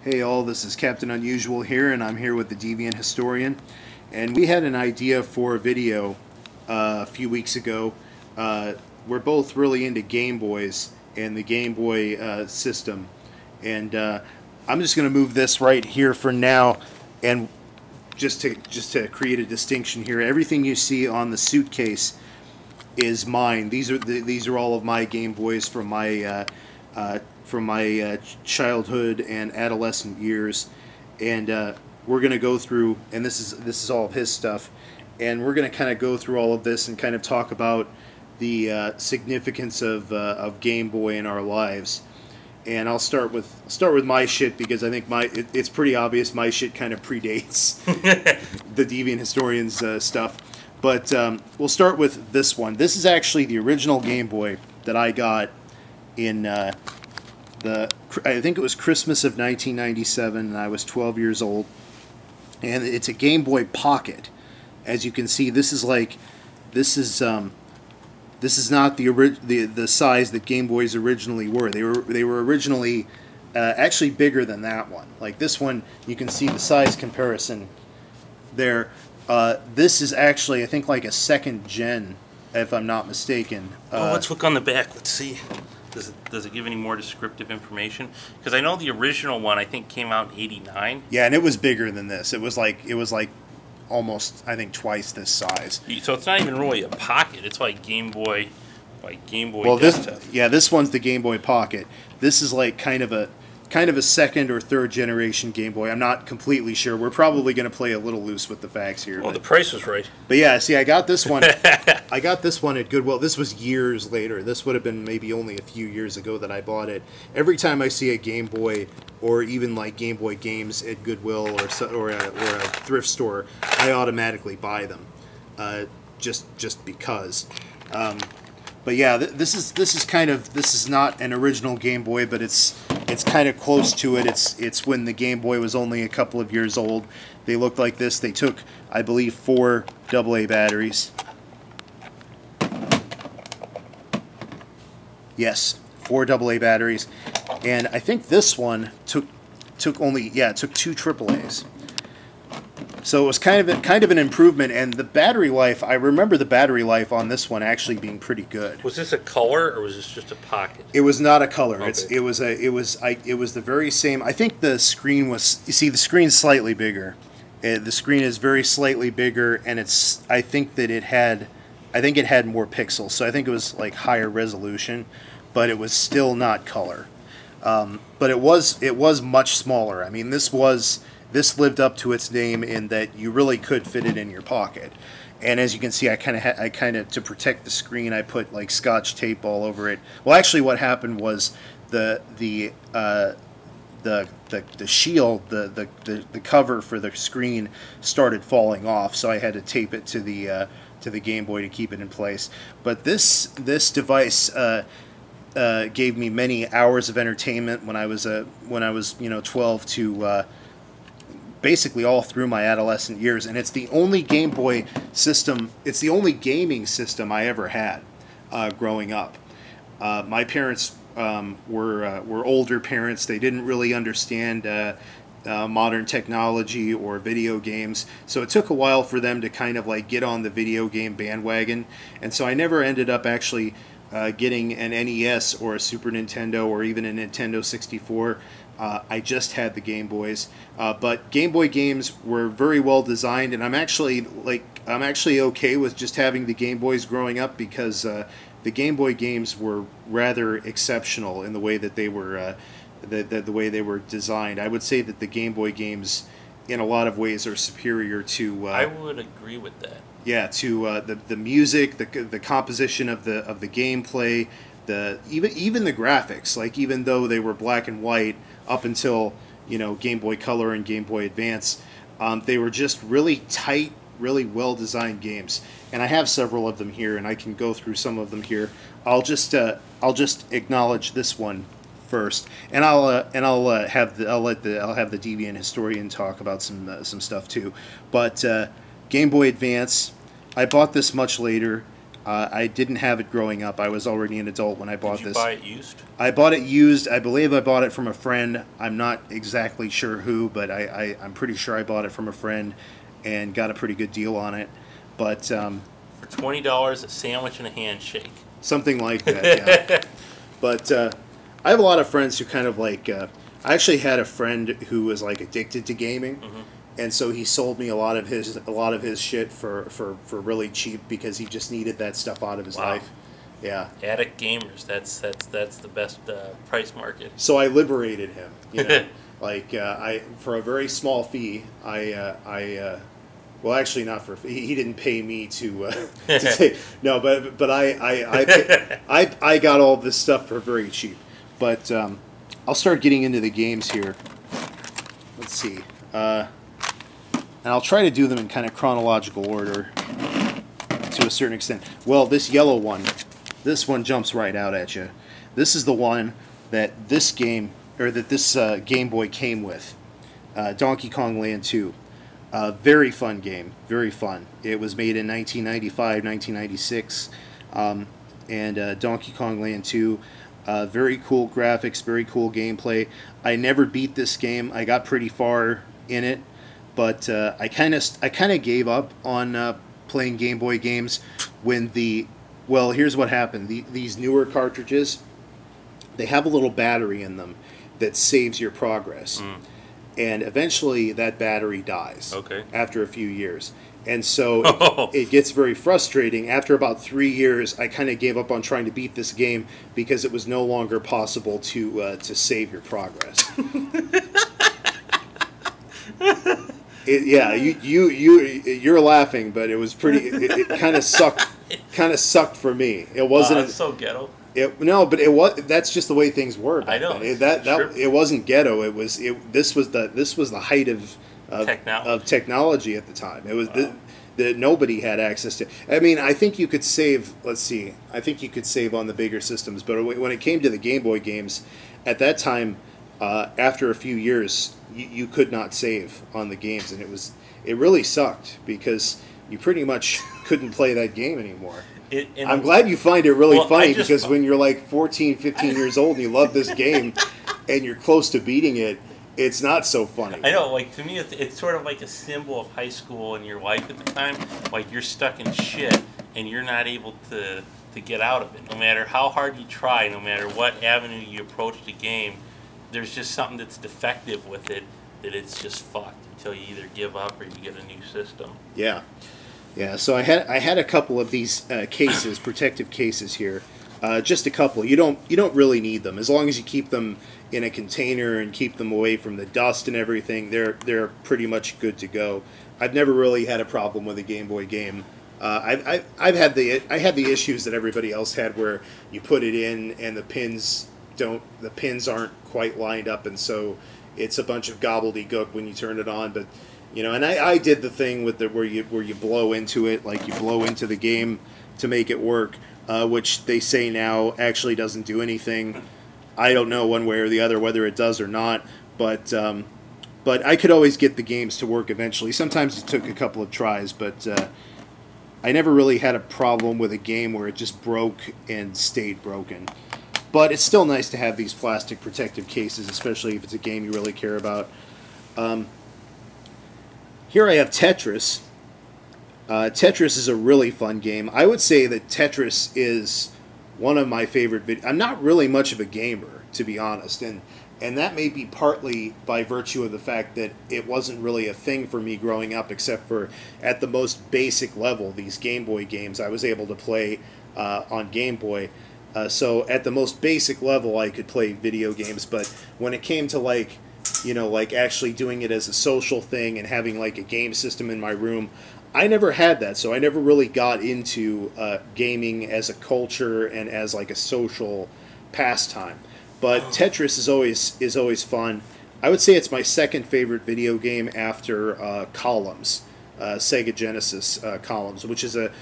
Hey all, this is Captain Unusual here, and I'm here with the Deviant Historian. And we had an idea for a video a few weeks ago. We're both really into Game Boys and the Game Boy system. And I'm just going to move this right here for now, and just to create a distinction here. Everything you see on the suitcase is mine. These are all of my Game Boys from my childhood and adolescent years, and we're going to go through, and this is all of his stuff, and we're going to kind of go through all of this and kind of talk about the significance of Game Boy in our lives. And I'll start with my shit, because I think it's pretty obvious my shit kind of predates the Deviant Historian's stuff. But we'll start with this one. This is actually the original Game Boy that I got in I think it was Christmas of 1997, and I was 12 years old. And it's a Game Boy Pocket. As you can see, this is not the size that Game Boys originally were. They were originally actually bigger than that one. Like this one, you can see the size comparison there. This is actually, I think, like a second gen, if I'm not mistaken. Let's look on the back. Let's see. Does it give any more descriptive information? Because I know the original one, I think, came out in '89. Yeah, and it was bigger than this. It was like almost, I think, twice this size. So it's not even really a pocket. It's like Game Boy well, desktop. this one's the Game Boy Pocket. This is like kind of a second or third generation Game Boy. I'm not completely sure. We're probably going to play a little loose with the facts here. Well, the price was right. But yeah, see, I got this one. I got this one at Goodwill. This was years later. This would have been maybe only a few years ago that I bought it. Every time I see a Game Boy, or even like Game Boy games at Goodwill or a thrift store, I automatically buy them, just because. But yeah, this is not an original Game Boy, but it's kind of close to it. It's when the Game Boy was only a couple of years old. They looked like this. They took, I believe, 4 AA batteries. Yes, 4 AA batteries, and I think this one took 2 AAAs. So it was kind of an improvement, and the battery life, I remember the battery life on this one actually being pretty good. Was this a color, or was this just a pocket? It was not a color. Okay. It was the very same. I think the screen was, you see, the screen's slightly bigger. The screen is very slightly bigger, and I think it had more pixels. So I think it was like higher resolution, but it was still not color. But it was much smaller. I mean, this lived up to its name in that you really could fit it in your pocket. And as you can see, I kind of to protect the screen, I put like Scotch tape all over it. Well, actually, what happened was the shield, the cover for the screen started falling off, so I had to tape it to the Game Boy to keep it in place. But this device gave me many hours of entertainment when I was 12 to basically all through my adolescent years, and it's the only Game Boy system. It's the only gaming system I ever had growing up. My parents were older parents. They didn't really understand modern technology or video games, so it took a while for them to kind of like get on the video game bandwagon, and so I never ended up actually getting an NES or a Super Nintendo or even a Nintendo 64. I just had the Game Boys, but Game Boy games were very well designed, and I'm actually okay with just having the Game Boys growing up, because the Game Boy games were rather exceptional in the way that they were the way they were designed. I would say that the Game Boy games, in a lot of ways, are superior to. I would agree with that. Yeah, to the music, the composition of the gameplay, even the graphics. Like, even though they were black and white up until Game Boy Color and Game Boy Advance, they were just really tight, really well designed games. And I have several of them here, and I can go through some of them here. I'll just acknowledge this one first, and I'll have the Deviant Historian talk about some stuff too. But Game Boy Advance, I bought this much later. I didn't have it growing up. I was already an adult when I bought Did you this. buy it used? I bought it used. I believe I bought it from a friend. I'm not exactly sure who, but I'm pretty sure I bought it from a friend and got a pretty good deal on it. But For $20, a sandwich and a handshake. something like that, yeah. But I have a lot of friends who kind of like. I actually had a friend who was like addicted to gaming, and so he sold me a lot of his shit for really cheap because he just needed that stuff out of his life. Yeah. Addict gamers. That's the best price market. So I liberated him. You know, like I for a very small fee. Well, actually, not for he didn't pay me to take. No, but I got all this stuff for very cheap. But I'll start getting into the games here. Let's see, and I'll try to do them in kind of chronological order to a certain extent. Well, this yellow one, this one jumps right out at you. This is the one that this game or that this Game Boy came with, Donkey Kong Land 2. Very fun game, very fun. It was made in 1995, 1996, and Donkey Kong Land 2. Very cool graphics, very cool gameplay. I never beat this game. I got pretty far in it, but I kind of gave up on playing Game Boy games when well, here's what happened. These newer cartridges, they have a little battery in them that saves your progress. And eventually that battery dies after a few years. And so it gets very frustrating. After about 3 years, I kind of gave up on trying to beat this game because it was no longer possible to save your progress. Yeah, you're laughing, but it was pretty. It kind of sucked. Kind of sucked for me. It wasn't. It's so ghetto. No, but it was. That's just the way things were. I know. It wasn't ghetto. This was the height of technology at the time. It was that nobody had access to. I mean, I think you could save. Let's see. I think you could save on the bigger systems, but when it came to the Game Boy games, at that time, after a few years, you could not save on the games, and it really sucked because you pretty much couldn't play that game anymore. I'm glad you find it really funny because when you're like 14, 15 years old and you love this game and you're close to beating it, it's not so funny. I know, like to me, it's sort of like a symbol of high school and your life at the time. Like you're stuck in shit and you're not able to get out of it. No matter how hard you try, no matter what avenue you approach the game, there's just something that's defective with it that it's just fucked until you either give up or you get a new system. Yeah. Yeah, so I had a couple of these cases, protective cases here, just a couple. You don't really need them as long as you keep them in a container and keep them away from the dust and everything. They're pretty much good to go. I've never really had a problem with a Game Boy game. I had the issues that everybody else had where you put it in and the pins aren't quite lined up, and so it's a bunch of gobbledygook when you turn it on, but. You know, and I did the thing with where you blow into it, like you blow into the game to make it work, which they say now actually doesn't do anything. I don't know one way or the other whether it does or not, but I could always get the games to work eventually. Sometimes it took a couple of tries, but I never really had a problem with a game where it just broke and stayed broken. But it's still nice to have these plastic protective cases, especially if it's a game you really care about. Here I have Tetris. Tetris is a really fun game. I would say that Tetris is one of my favorite I'm not really much of a gamer, to be honest, and that may be partly by virtue of the fact that it wasn't really a thing for me growing up, except for at the most basic level, these Game Boy games I was able to play on Game Boy. So at the most basic level, I could play video games, but when it came to like actually doing it as a social thing and having like a game system in my room, I never had that. So I never really got into gaming as a culture and as like a social pastime. But Tetris is always fun. I would say it's my second favorite video game after Columns, Sega Genesis Columns, which is a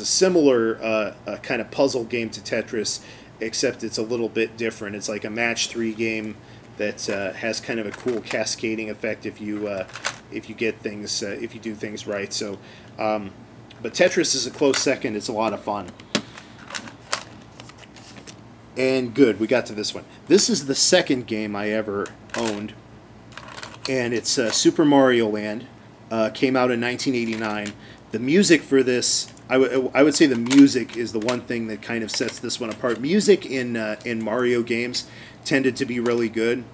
similar kind of puzzle game to Tetris, except it's a little bit different. It's like a match 3 game that has kind of a cool cascading effect if you get things if you do things right. So, but Tetris is a close second. It's a lot of fun. And good, we got to this one. This is the second game I ever owned, and it's Super Mario Land. Came out in 1989. The music for this, I would say the music is the one thing that kind of sets this one apart. Music in Mario games tended to be really good,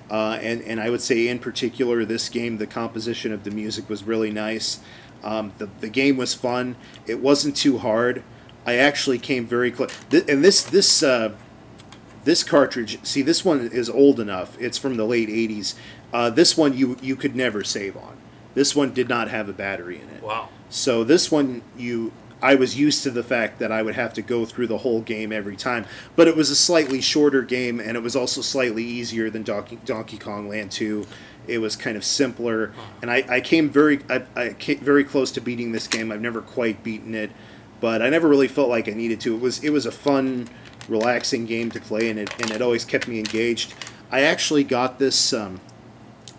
and I would say in particular this game, the composition of the music was really nice. The game was fun. It wasn't too hard. I actually came very close. And this cartridge, see, this one is old enough. It's from the late 80s. This one you could never save on. This one did not have a battery in it. Wow. So this one I was used to the fact that I would have to go through the whole game every time. But it was a slightly shorter game, and it was also slightly easier than Donkey Kong Land 2. It was kind of simpler, and I came very close to beating this game. I've never quite beaten it, but I never really felt like I needed to. It was a fun, relaxing game to play, and it always kept me engaged. I actually got this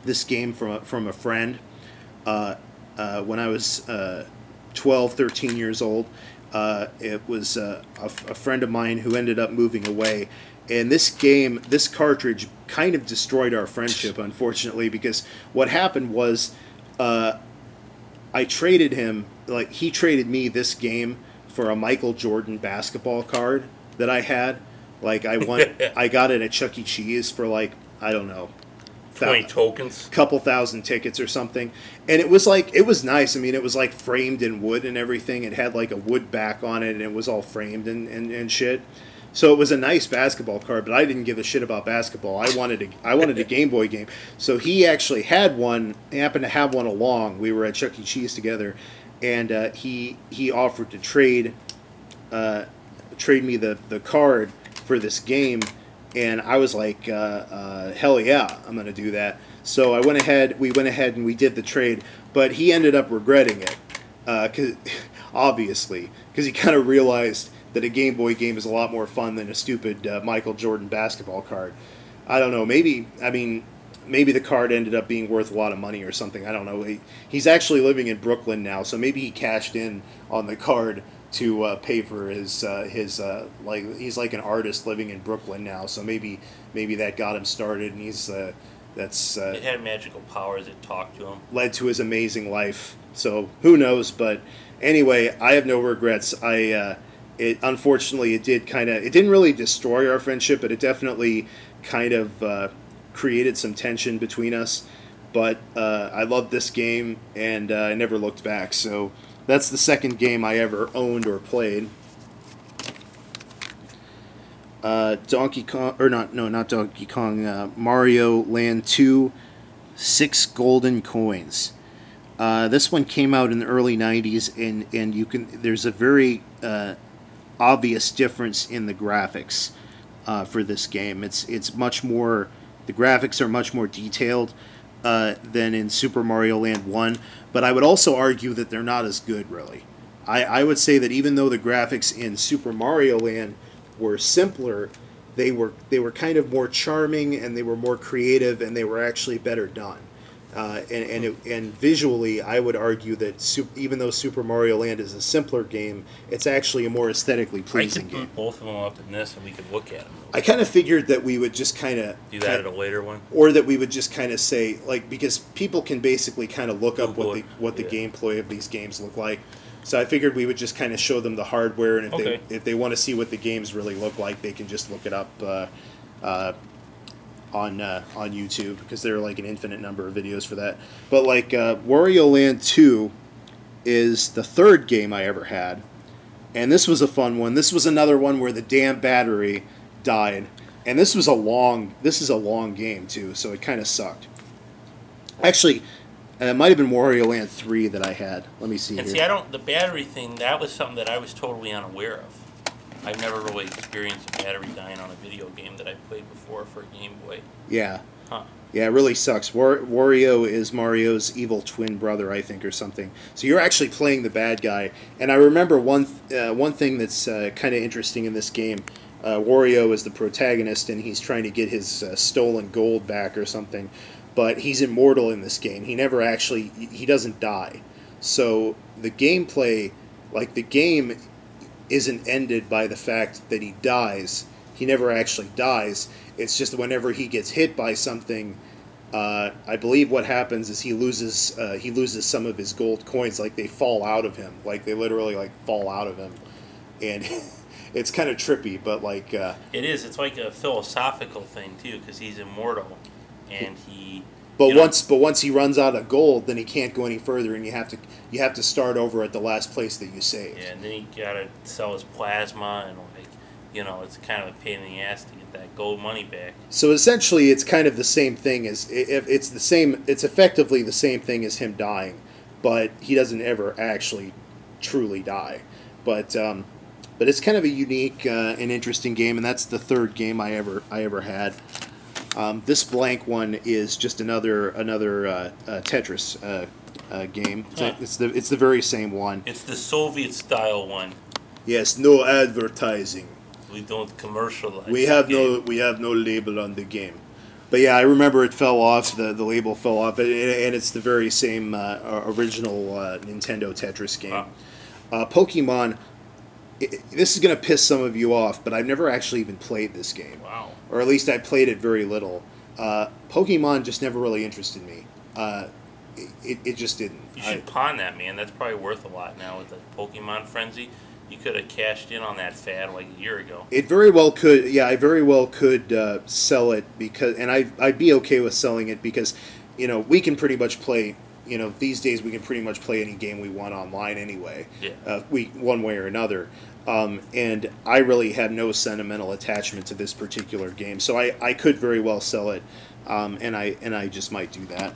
this game from a friend when I was 12, 13 years old. It was a friend of mine who ended up moving away, and this cartridge kind of destroyed our friendship, unfortunately, because what happened was I traded him, like he traded me this game for a Michael Jordan basketball card that I had. Like I got it at Chuck E. Cheese for like, I don't know, 20 tokens, couple thousand tickets or something, and it was nice. I mean, it was like framed in wood and everything. It had like a wood back on it, and it was all framed and shit. So it was a nice basketball card, but I didn't give a shit about basketball. I wanted a Game Boy game. So he actually had one. He happened to have one along. We were at Chuck E. Cheese together, and he offered to trade me the card for this game. And I was like, hell yeah, I'm going to do that. So we went ahead and we did the trade, but he ended up regretting it, obviously, because he kind of realized that a Game Boy game is a lot more fun than a stupid Michael Jordan basketball card. I don't know, maybe the card ended up being worth a lot of money or something. I don't know. He's actually living in Brooklyn now, so maybe he cashed in on the card to pay for his like, he's like an artist living in Brooklyn now, so maybe that got him started, and he's it had magical powers that talked to him, led to his amazing life. So who knows? But anyway, I have no regrets. Unfortunately it didn't really destroy our friendship, but it definitely kind of created some tension between us. But I loved this game, and I never looked back. So that's the second game I ever owned or played. Donkey Kong, or not Donkey Kong, Mario Land 2, 6 golden coins. This one came out in the early 90s, and there's a very obvious difference in the graphics for this game. It's much more, the graphics are much more detailed than in Super Mario Land 1, but I would also argue that they're not as good, really. I would say that even though the graphics in Super Mario Land were simpler, they were kind of more charming, and they were more creative, and they were actually better done. And visually, I would argue that even though Super Mario Land is a simpler game, it's actually a more aesthetically pleasing game. I could boot both of them up in this, and we could look at them. I kind of figured that we would just kind of do that at a later one, or that we would just kind of say, like, because people can basically kind of look up what the gameplay of these games look like. So I figured we would just kind of show them the hardware, and if they want to see what the games really look like, they can just look it up on YouTube, because there are like an infinite number of videos for that. But like Wario Land 2 is the third game I ever had, and this was a fun one. This was another one where the damn battery died, and this is a long game too, so it kind of sucked. Actually, it might have been Wario Land 3 that I had. Let me see. And here. see, the battery thing, that was something that I was totally unaware of. I've never really experienced a battery dying on a video game that I played before for a Game Boy. Yeah. Huh. Yeah, it really sucks. Wario is Mario's evil twin brother, I think, or something. So you're actually playing the bad guy. And I remember one thing that's kind of interesting in this game. Wario is the protagonist, and he's trying to get his stolen gold back or something. But he's immortal in this game. He doesn't die. So the gameplay, like the game isn't ended by the fact that he dies. he never actually dies. It's just whenever he gets hit by something, I believe what happens is he loses some of his gold coins, like they fall out of him, like they literally like fall out of him, and it's kind of trippy, but like it is. It's like a philosophical thing too, because he's immortal, and he. But once he runs out of gold, then he can't go any further, and you have to start over at the last place that you saved. Yeah, and then he gotta sell his plasma, and it's kind of a pain in the ass to get that gold money back. So essentially, it's kind of the same thing as it's effectively the same thing as him dying, but he doesn't ever actually truly die. But it's kind of a unique and interesting game, and that's the third game I ever had. This blank one is just another Tetris game. Huh. It's the very same one. It's the Soviet style one. Yes, no advertising. We don't commercialize. We have no label on the game. But yeah, I remember it fell off. The label fell off, and it's the very same original Nintendo Tetris game. Pokemon. This is going to piss some of you off, but I've never actually even played this game. Wow. Or at least I played it very little. Pokemon just never really interested me. It just didn't. You should pawn that, man. That's probably worth a lot now with the Pokemon frenzy. You could have cashed in on that fad like a year ago. It very well could. Yeah, I very well could sell it and I'd be okay with selling it because, we can pretty much play. These days we can pretty much play any game we want online anyway. Yeah. One way or another. And I really had no sentimental attachment to this particular game, so I could very well sell it, and I just might do that.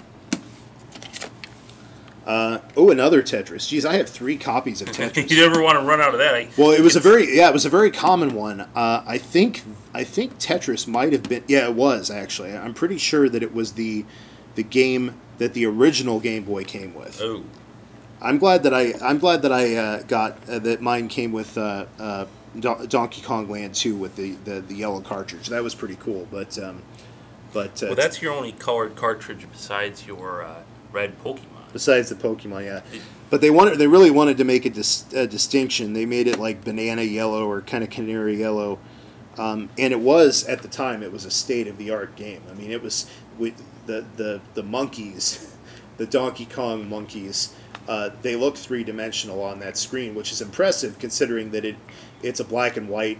Another Tetris. Jeez, I have 3 copies of Tetris. You never want to run out of that. Well, it was a very common one. I think Tetris might have been. Yeah, it was actually. I'm pretty sure that it was the game that the original Game Boy came with. Oh. I'm glad that I got that mine came with Donkey Kong Land 2 with the yellow cartridge. That was pretty cool. But well, that's your only colored cartridge besides your red Pokemon. Besides the Pokemon, yeah. But they really wanted to make a distinction. They made it like banana yellow or kind of canary yellow, and it was at the time it was a state-of-the-art game. I mean, it was the monkeys, the Donkey Kong monkeys. They look 3-dimensional on that screen, which is impressive considering that it's a black and white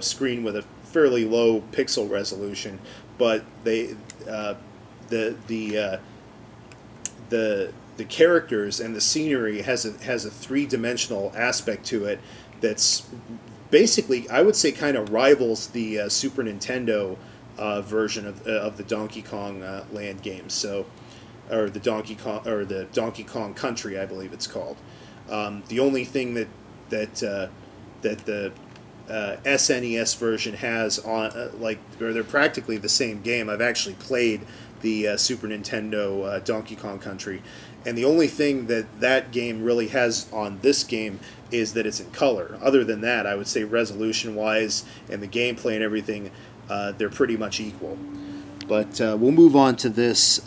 screen with a fairly low pixel resolution. But the characters and the scenery has a 3-dimensional aspect to it that's basically, I would say, kind of rivals the Super Nintendo version of the Donkey Kong Land games. So. Or the Donkey Kong Country, I believe it's called. The only thing that the SNES version has on they're practically the same game. I've actually played the Super Nintendo Donkey Kong Country, and the only thing that game really has on this game is that it's in color. Other than that, I would say resolution-wise and the gameplay and everything, they're pretty much equal. But we'll move on to this.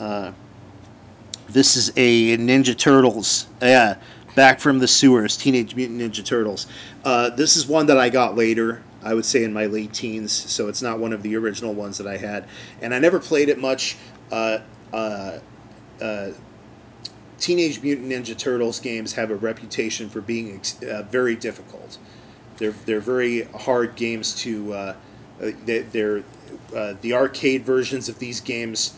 This is a Ninja Turtles, Back from the Sewers, Teenage Mutant Ninja Turtles. This is one that I got later, I would say in my late teens, so it's not one of the original ones that I had. And I never played it much. Teenage Mutant Ninja Turtles games have a reputation for being very difficult. They're very hard games to... the arcade versions of these games...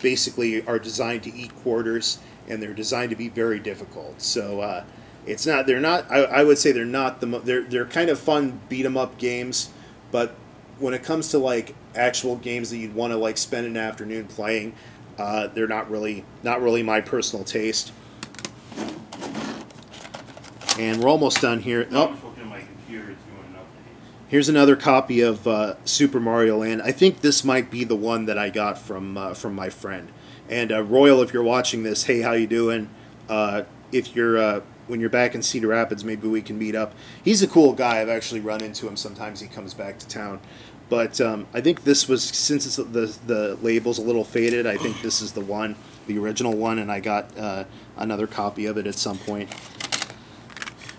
basically are designed to eat quarters, and they're designed to be very difficult. So it's not. They're not. I would say they're not the. They're kind of fun beat 'em up games, but when it comes to like actual games that you'd want to like spend an afternoon playing, they're not really my personal taste. And we're almost done here. Oh. Here's another copy of Super Mario Land. I think this might be the one that I got from my friend. And Royal, if you're watching this, hey, how you doing? If you're when you're back in Cedar Rapids, maybe we can meet up. He's a cool guy. I've actually run into him sometimes. He comes back to town. But I think this was, since the label's a little faded, I think this is the one, the original one, and I got another copy of it at some point.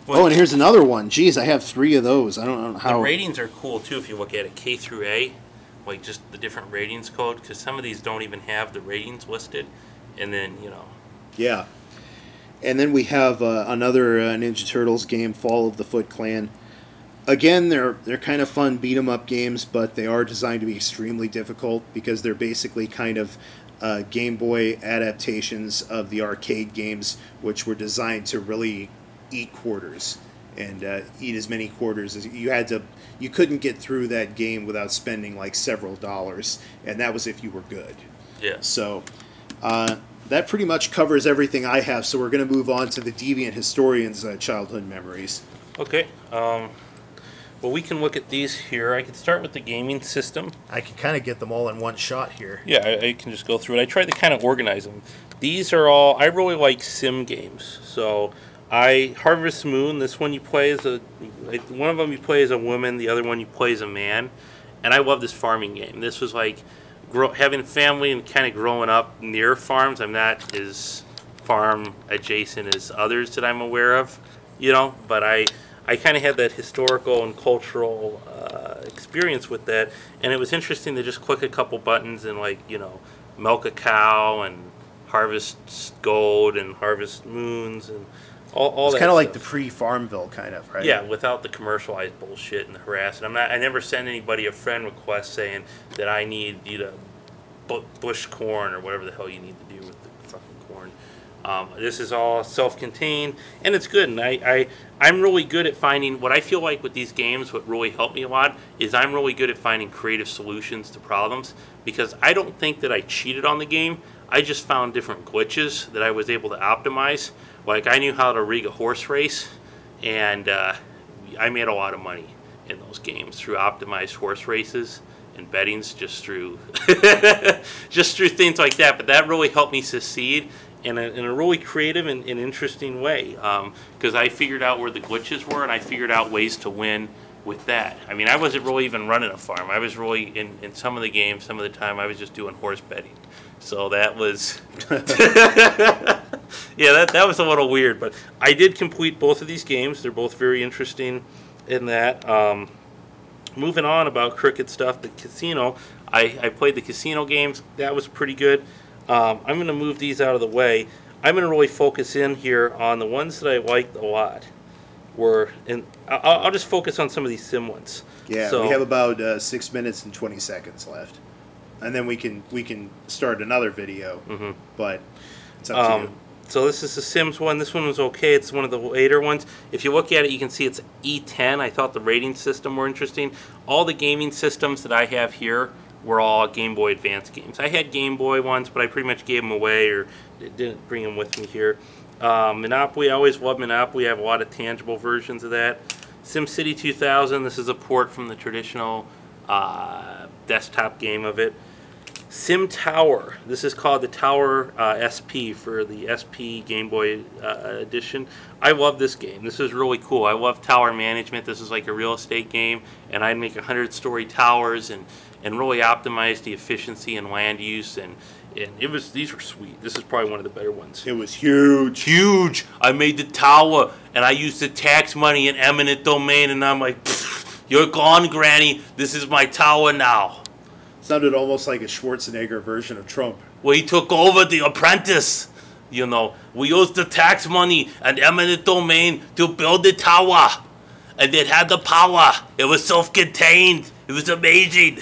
Oh, and here's another one. Geez, I have 3 of those. I don't know how. The ratings are cool too if you look at it, K through A, like just the different ratings code, because some of these don't even have the ratings listed, and then Yeah. And then we have another Ninja Turtles game, Fall of the Foot Clan. Again, they're kind of fun beat 'em up games, but they are designed to be extremely difficult because they're basically kind of Game Boy adaptations of the arcade games, which were designed to really eat quarters and eat as many quarters as you had to. You couldn't get through that game without spending like several dollars, and that was if you were good. Yeah. So that pretty much covers everything I have. So we're going to move on to the Deviant Historian's childhood memories. Okay. Well, we can look at these here. I can start with the gaming system. I can kind of get them all in one shot here. Yeah, I can just go through it. I tried to kind of organize them. These are all, I really like sim games. So, Harvest Moon, this one you play as one of them you play as a woman, the other one you play as a man. And I love this farming game. This was like having a family and kind of growing up near farms. I'm not as farm adjacent as others that I'm aware of, but I kind of had that historical and cultural experience with that, and it was interesting to just click a couple buttons and milk a cow and harvest gold and harvest moons and all that. It's kind of like the pre-Farmville kind of, right? Yeah, without the commercialized bullshit and the harassment. I never send anybody a friend request saying that I need you to bush corn or whatever the hell you need to do with the fucking corn. This is all self-contained, and it's good. And I'm really good at finding what I feel like with these games. What really helped me a lot is I'm really good at finding creative solutions to problems, because I don't think that I cheated on the game. I just found different glitches that I was able to optimize. Like I knew how to rig a horse race, and I made a lot of money in those games through optimized horse races and bettings, just through things like that. But that really helped me succeed in a really creative and interesting way, because I figured out where the glitches were, and I figured out ways to win with that. I mean, I wasn't really even running a farm. I was really, in some of the games, some of the time, I was just doing horse betting. So that was, yeah, that was a little weird. But I did complete both of these games. They're both very interesting in that. Moving on about cricket stuff, the casino, I played the casino games. That was pretty good. I'm going to move these out of the way. I'm going to really focus in here on the ones that I liked a lot. I'll just focus on some of these sim ones. Yeah, so, we have about 6 minutes and 20 seconds left, and then we can start another video. Mm-hmm. But it's up to you. So this is the Sims one. This one was okay. It's one of the later ones. If you look at it, you can see it's E10. I thought the rating system were interesting. All the gaming systems that I have here were all Game Boy Advance games. I had Game Boy ones, but I pretty much gave them away or didn't bring them with me here. Monopoly, I always loved Monopoly. I have a lot of tangible versions of that. SimCity 2000, this is a port from the traditional desktop game of it. Sim Tower, this is called the Tower SP for the SP Game Boy edition. I love this game. This is really cool. I love tower management. This is like a real estate game, and I'd make 100-story towers and really optimize the efficiency and land use, and these were sweet. This is probably one of the better ones. It was huge. Huge. I made the tower, and I used the tax money in eminent domain, and I'm like, you're gone, Granny. This is my tower now. Sounded almost like a Schwarzenegger version of Trump. Well, he took over The Apprentice. You know, we used the tax money and eminent domain to build the tower, and it had the power. It was self-contained. It was amazing.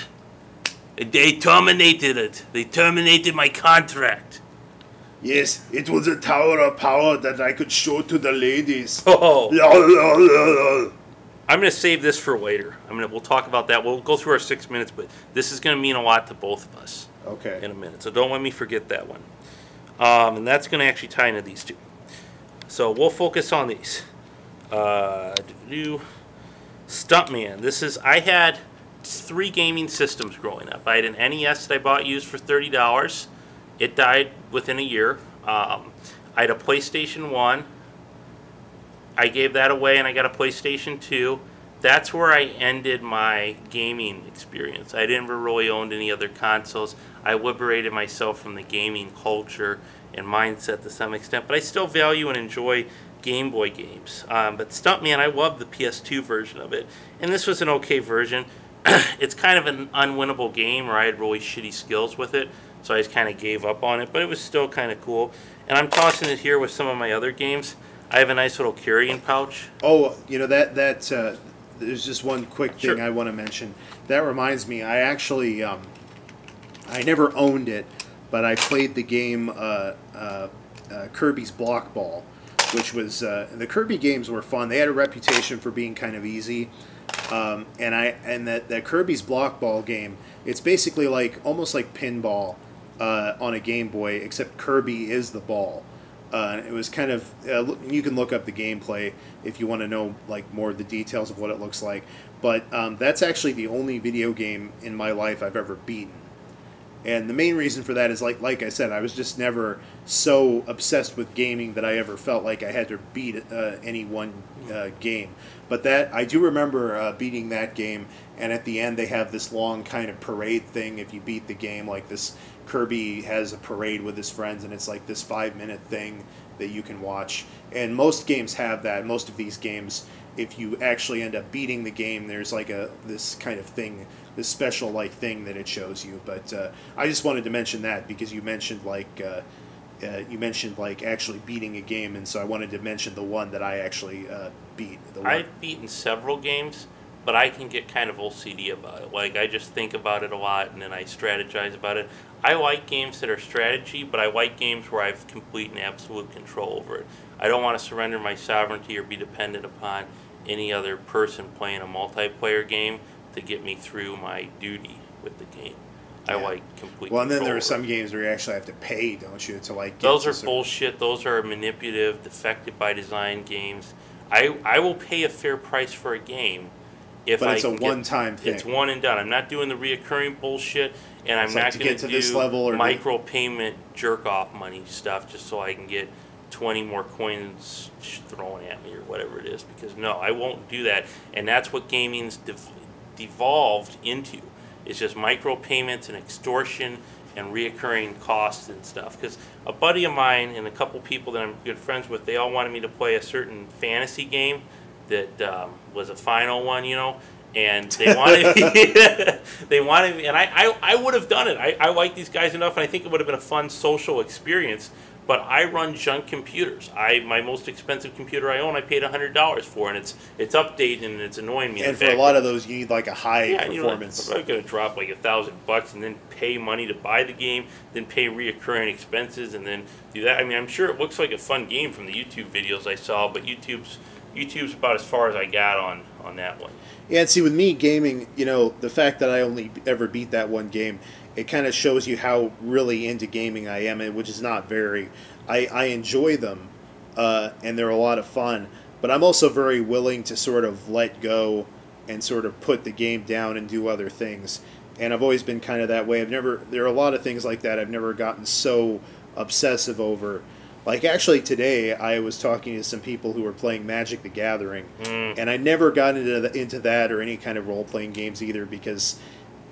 They terminated it. They terminated my contract. Yes, it was a tower of power that I could show to the ladies. Oh. I'm going to save this for later. We'll talk about that. We'll go through our 6 minutes, but this is going to mean a lot to both of us. Okay. In a minute. So don't let me forget that one. And that's going to actually tie into these two. So we'll focus on these. Stuntman. I had 3 gaming systems growing up. I had an NES that I bought used for $30. It died within a year. I had a PlayStation 1. I gave that away, and I got a PlayStation 2. That's where I ended my gaming experience. I never really owned any other consoles. I liberated myself from the gaming culture and mindset to some extent, but I still value and enjoy Game Boy games. But Stuntman, I love the PS2 version of it, and this was an okay version. It's kind of an unwinnable game where I had really shitty skills with it, so I just kind of gave up on it, but it was still kind of cool. And I'm tossing it here with some of my other games. I have a nice little carrying pouch. Oh, you know, there's just one quick thing Sure. I want to mention. That reminds me, I actually, I never owned it, but I played the game Kirby's Block Ball, which was, the Kirby games were fun. They had a reputation for being kind of easy. And that Kirby's Block Ball game, it's basically like almost like pinball on a Game Boy, except Kirby is the ball. It was kind of you can look up the gameplay if you want to know like more of the details of what it looks like. But that's actually the only video game in my life I've ever beaten. And the main reason for that is like I said, I was just never so obsessed with gaming that I ever felt like I had to beat any one game. But that I do remember beating that game, and at the end they have this long kind of parade thing. If you beat the game, like this Kirby has a parade with his friends, and it's like this 5-minute thing that you can watch. And most games have that. Most of these games, if you actually end up beating the game, there's like this kind of thing, this special like thing that it shows you. But I just wanted to mention that because you mentioned like actually beating a game, and so I wanted to mention the one that I actually beat. I've beaten several games, but I can get kind of OCD about it. Like, I just think about it a lot, and then I strategize about it. I like games that are strategy, but I like games where I have complete and absolute control over it. I don't want to surrender my sovereignty or be dependent upon any other person playing a multiplayer game to get me through my duty with the game. I like complete Well, and then control there are over some it. games where you actually have to pay, don't you, to like get Those to are bullshit. Those are manipulative, defective by design games. I will pay a fair price for a game if But I it's a can get- one-time thing. It's one and done. I'm not doing the reoccurring bullshit, and I'm It's like not to going get to this level or to- micro-payment jerk-off money stuff just so I can get 20 more coins thrown at me or whatever it is. Because, no, I won't do that. And that's what gaming's devolved into. It's just micro-payments and extortion and reoccurring costs and stuff. Because a buddy of mine and a couple people that I'm good friends with, they all wanted me to play a certain fantasy game that was a final one, you know, and they wanted me, and I would have done it. I like these guys enough, and I think it would have been a fun social experience. But I run junk computers. My most expensive computer I own, I paid $100 for, and it's updating and it's annoying me. And for a lot of those, you need like a high performance. I'm not going to drop like $1,000 and then pay money to buy the game, then pay reoccurring expenses, and then do that. I mean, I'm sure it looks like a fun game from the YouTube videos I saw, but YouTube's about as far as I got on that one. Yeah, and see, with me gaming, you know, the fact that I only ever beat that one game, it kind of shows you how really into gaming I am, which is not very. I enjoy them, and they're a lot of fun, but I'm also very willing to sort of let go and sort of put the game down and do other things. And I've always been kind of that way. There are a lot of things like that I've never gotten so obsessive over. Like, actually, today, I was talking to some people who were playing Magic the Gathering, and I never got into that or any kind of role-playing games either, because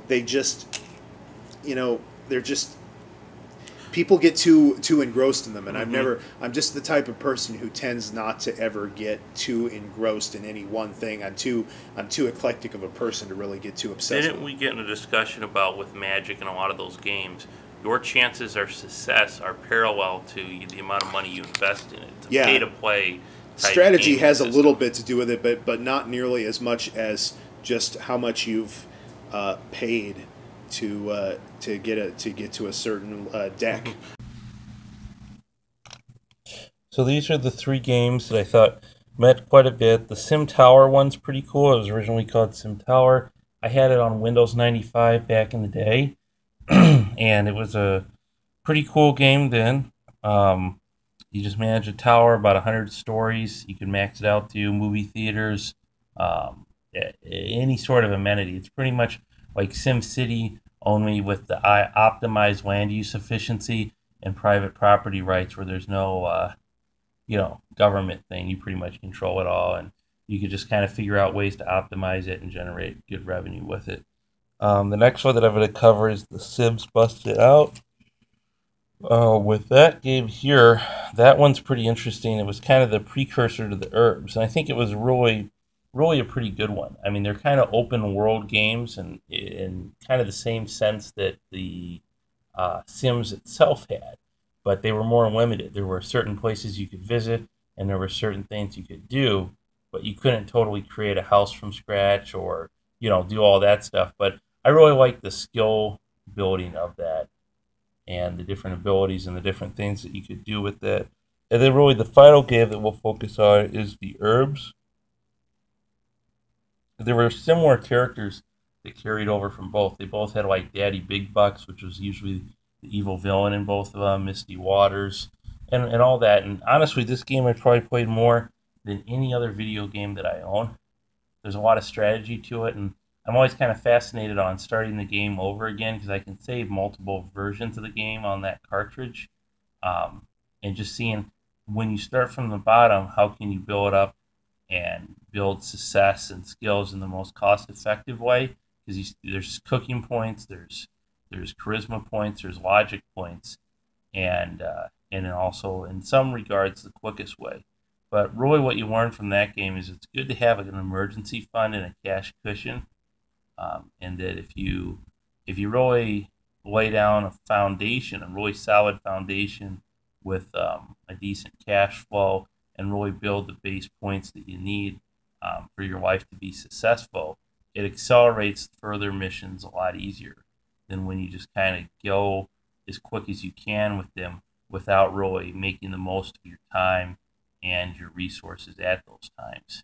they just, you know, they're just, people get too engrossed in them, and I'm just the type of person who tends not to ever get too engrossed in any one thing. I'm too eclectic of a person to really get too obsessed. Didn't we get in a discussion about with Magic and a lot of those games, your chances of success are parallel to the amount of money you invest in it. It's a pay-to-play type strategy game has system. a little bit to do with it, but not nearly as much as just how much you've paid to get to a certain deck. So these are the three games that I thought met quite a bit. The Sim Tower one's pretty cool. It was originally called Sim Tower. I had it on Windows 95 back in the day. And it was a pretty cool game then. You just manage a tower, about 100 stories. You can max it out to movie theaters, any sort of amenity. It's pretty much like SimCity, only with the optimized land use efficiency and private property rights, where there's no, government thing. You pretty much control it all, and you can just kind of figure out ways to optimize it and generate good revenue with it. The next one that I'm going to cover is The Sims Busted Out. With that game here, that one's pretty interesting. It was kind of the precursor to the herbs, and I think it was really a pretty good one. I mean, they're kind of open world games, and in kind of the same sense that the Sims itself had, but they were more limited. There were certain places you could visit, and there were certain things you could do, but you couldn't totally create a house from scratch or do all that stuff. But I really like the skill building of that and the different abilities and the different things that you could do with that. And then really the final game that we'll focus on is the herbs. There were similar characters that carried over from both. They both had like Daddy Big Bucks, which was usually the evil villain in both of them, Misty Waters, and all that. And honestly, this game I probably played more than any other video game that I own. There's a lot of strategy to it, and I'm always kind of fascinated on starting the game over again because I can save multiple versions of the game on that cartridge, and just seeing when you start from the bottom, how can you build up and build success and skills in the most cost-effective way? Because there's cooking points, there's charisma points, there's logic points, and then also in some regards the quickest way. But really, what you learn from that game is it's good to have an emergency fund and a cash cushion, and that if you really lay down a foundation, a really solid foundation with a decent cash flow, and really build the base points that you need for your life to be successful, it accelerates further missions a lot easier than when you just kind of go as quick as you can with them without really making the most of your time and your resources at those times.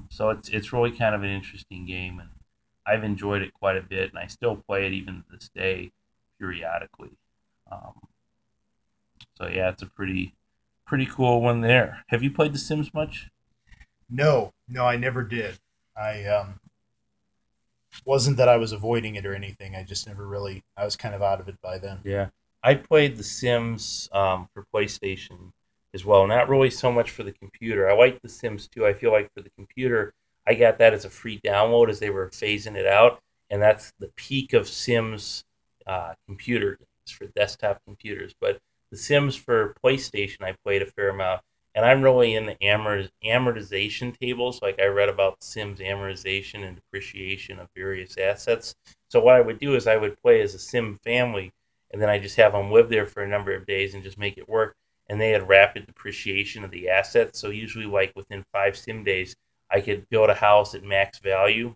So it's really kind of an interesting game, and I've enjoyed it quite a bit, and I still play it even to this day periodically. Um, so yeah, it's a pretty cool one there. Have you played The Sims much? No, no, I never did. I wasn't that I was avoiding it or anything. I just never really. I was kind of out of it by then. Yeah, I played The Sims for PlayStation as well. Not really so much for the computer. I like The Sims 2. I feel like for the computer, I got that as a free download as they were phasing it out, and that's the peak of Sims computer games for desktop computers. But The Sims for PlayStation, I played a fair amount, and I'm really in the amortization tables. Like I read about Sims amortization and depreciation of various assets. So what I would do is I would play as a Sim family, and then I just have them live there for a number of days and just make it work. And they had rapid depreciation of the assets. So usually, like within 5 sim days, I could build a house at max value,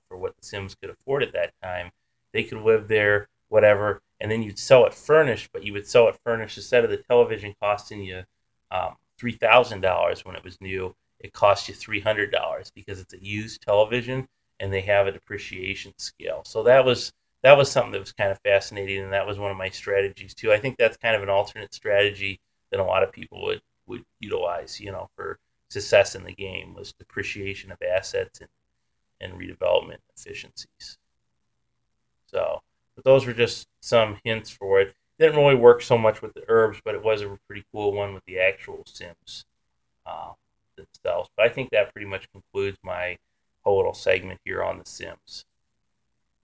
for what the Sims could afford at that time. They could live there, whatever, and then you'd sell it furnished, but you would sell it furnished instead of the television costing you $3,000 when it was new. It cost you $300 because it's a used television and they have a depreciation scale. So that was something that was kind of fascinating, and that was one of my strategies too. I think that's kind of an alternate strategy that a lot of people would utilize, for success in the game was depreciation of assets and redevelopment efficiencies. So, but those were just some hints for it. Didn't really work so much with the herbs, but it was a pretty cool one with the actual Sims uh, themselves. But I think that pretty much concludes my whole little segment here on the Sims.